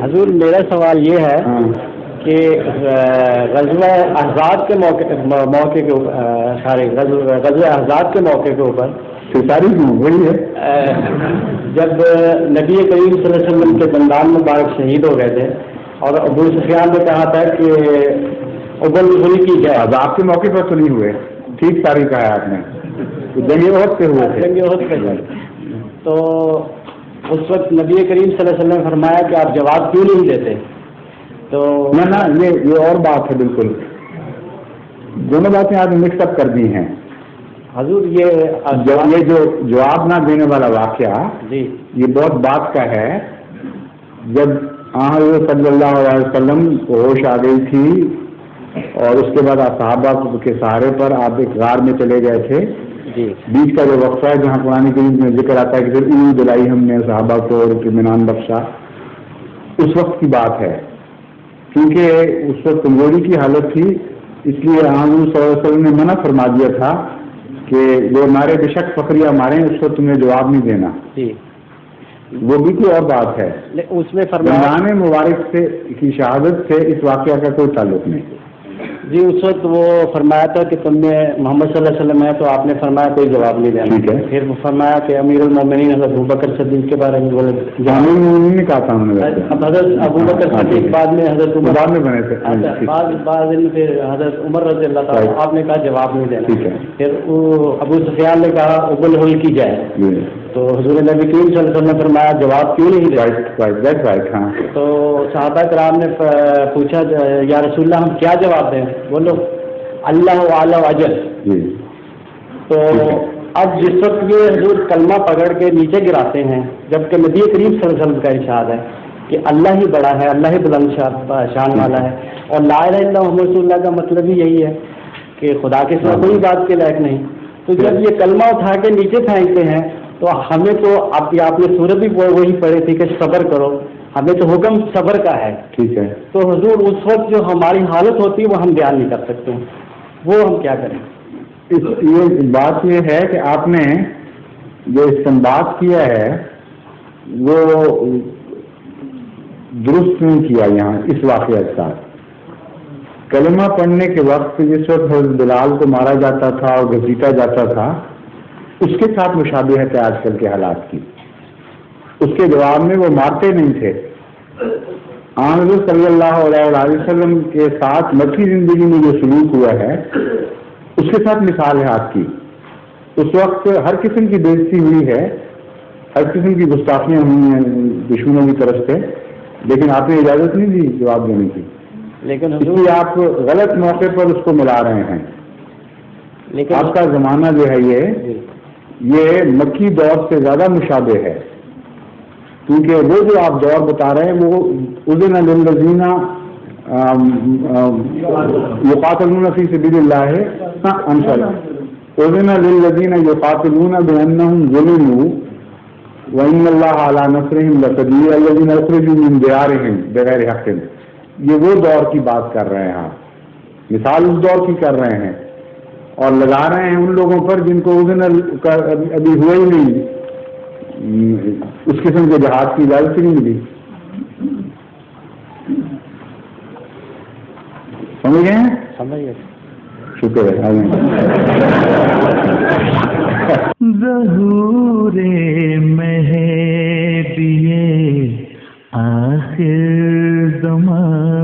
حضور میرا سوال یہ ہے کہ غزوہ احزاب کے موقع کے غزوہ احزاب کے موقع کے اوپر ساری وہی ہے جب نبی کریم صلی اللہ علیہ وسلم کے دندان مبارک شہید ہو گئے تھے اور ابو سفیان نے کہا تھا کہ ابل رسول کی جائے. عذاب کے موقع پر تو نہیں ہوئے, ٹھیک تاریخ ہے آپ نے, جنگ احد پہ ہوئے تھے. جنگ احد پہ تو اس وقت نبی کریم صلی اللہ علیہ وسلم نے فرمایا کہ آپ جواب کیوں نہیں دیتے؟ تو نہ یہ اور بات ہے, بالکل دونوں باتیں آپ نے مکس اپ کر دی ہیں حضور. یہ جو جواب نہ دینے والا واقعہ جی یہ بہت بات کا ہے. جب حضرت صلی اللہ علیہ وسلم کو ہوش آ گئی تھی اور اس کے بعد صحابہ کے سہارے پر آپ ایک غار میں چلے گئے تھے, بیچ کا جو وقفہ ہے جہاں قرآن کریم میں ذکر آتا ہے کہ پھر اونگ دلائی ہم نے صحابہ کو اور اطمینان بخشا, اس وقت کی بات ہے. کیونکہ اس وقت کمزوری کی حالت تھی, اس لیے حضور صلی اللہ علیہ وسلم نے منع فرما دیا تھا کہ جو مارے بے شک فخریہ ماریں اس کو تمہیں جواب نہیں دینا. وہ بھی کوئی اور بات ہے. اس میں رمضان مبارک سے کی شہادت سے اس واقعہ کا کوئی تعلق نہیں. جی اس وقت وہ فرمایا تھا کہ تم نے محمد صلی اللہ علیہ وسلم ہے تو آپ نے فرمایا کوئی جواب نہیں دینا. ٹھیک ہے. پھر فرمایا کہ امیر المومنین حضرت ابوبکر صدیق کے بارے میں بولے. امیر المومنین نے کہا تھا انہوں نے. اب حضرت ابوبکر صدیق بعد میں حضرت بعد میں بنے تھے. بعد پھر حضرت عمر رضی اللہ تعالیٰ, آپ نے کہا جواب نہیں دینا. ٹھیک ہے. پھر ابو سفیان نے کہا ابل ہل کی جائے. تو حضور نبی کریم صلی اللہ علیہ وسلم نے فرمایا جواب کیوں نہیں دیا؟ ہاں. تو صحابہ کرام نے پوچھا یا رسول اللہ ہم کیا جواب دیں؟ بولو اللہ اعلیٰ اجل. تو اب جس وقت یہ حضور کلمہ پکڑ کے نیچے گراتے ہیں, جبکہ نبی کریم صلی اللہ علیہ وسلم کا ارشاد ہے کہ اللہ ہی بڑا ہے, اللہ ہی بلند شان والا ہے, اور لا الہ الا محمد رسول اللہ کا مطلب ہی یہی ہے کہ خدا کے سوا کوئی بات کے لائق نہیں. تو جب یہ کلمہ اٹھا کے نیچے پھینکتے ہیں تو ہمیں تو آپ نے سورت بھی وہی پڑھی تھی کہ صبر کرو, ہمیں تو حکم صبر کا ہے. ٹھیک ہے. تو حضور اس وقت جو ہماری حالت ہوتی ہے وہ ہم بیان نہیں کر سکتے ہیں, وہ ہم کیا کریں؟ یہ بات یہ ہے کہ آپ نے جو استنباط کیا ہے وہ درست نہیں کیا. یہاں اس واقعہ کے ساتھ کلمہ پڑھنے کے وقت جس وقت حضرت بلال کو مارا جاتا تھا اور گھسیٹا جاتا تھا اس کے ساتھ مشابہت ہے آج کل کے حالات کی. اس کے جواب میں وہ مارتے نہیں تھے. حضرت صلی اللہ علیہ وسلم کے ساتھ مکی زندگی میں جو سلوک ہوا ہے اس کے ساتھ مثال ہے آپ کی. اس وقت ہر قسم کی بےعزتی ہوئی ہے, ہر قسم کی گستاخیاں ہوئی ہیں دشمنوں کی طرف سے, لیکن آپ نے اجازت نہیں دی جواب دینے کی. لیکن اس لیے آپ غلط موقع پر اس کو ملا رہے ہیں. لیکن آپ کا زمانہ جو ہے یہ مکی دور سے زیادہ مشابہ ہے, کیونکہ وہ جو آپ دور بتا رہے ہیں وہ اذن للذین یقاتلون فی سبیل اللہ ہے. اذن للذین یقاتلون بانہم ظلموا وان اللہ علی نصرہم لقدیر الذین اخرجوا من دیارہم بغیر حق. یہ وہ دور کی بات کر رہے ہیں آپ, مثال اس دور کی کر رہے ہیں اور لگا رہے ہیں ان لوگوں پر جن کو اذن ابھی ہوئے ہی نہیں, اس قسم کے جہاد کی اجازت نہیں ملی. سمجھ گئے ہیں؟ سمجھ گئے. شکر ہے. ظہور مہدی آخر زمان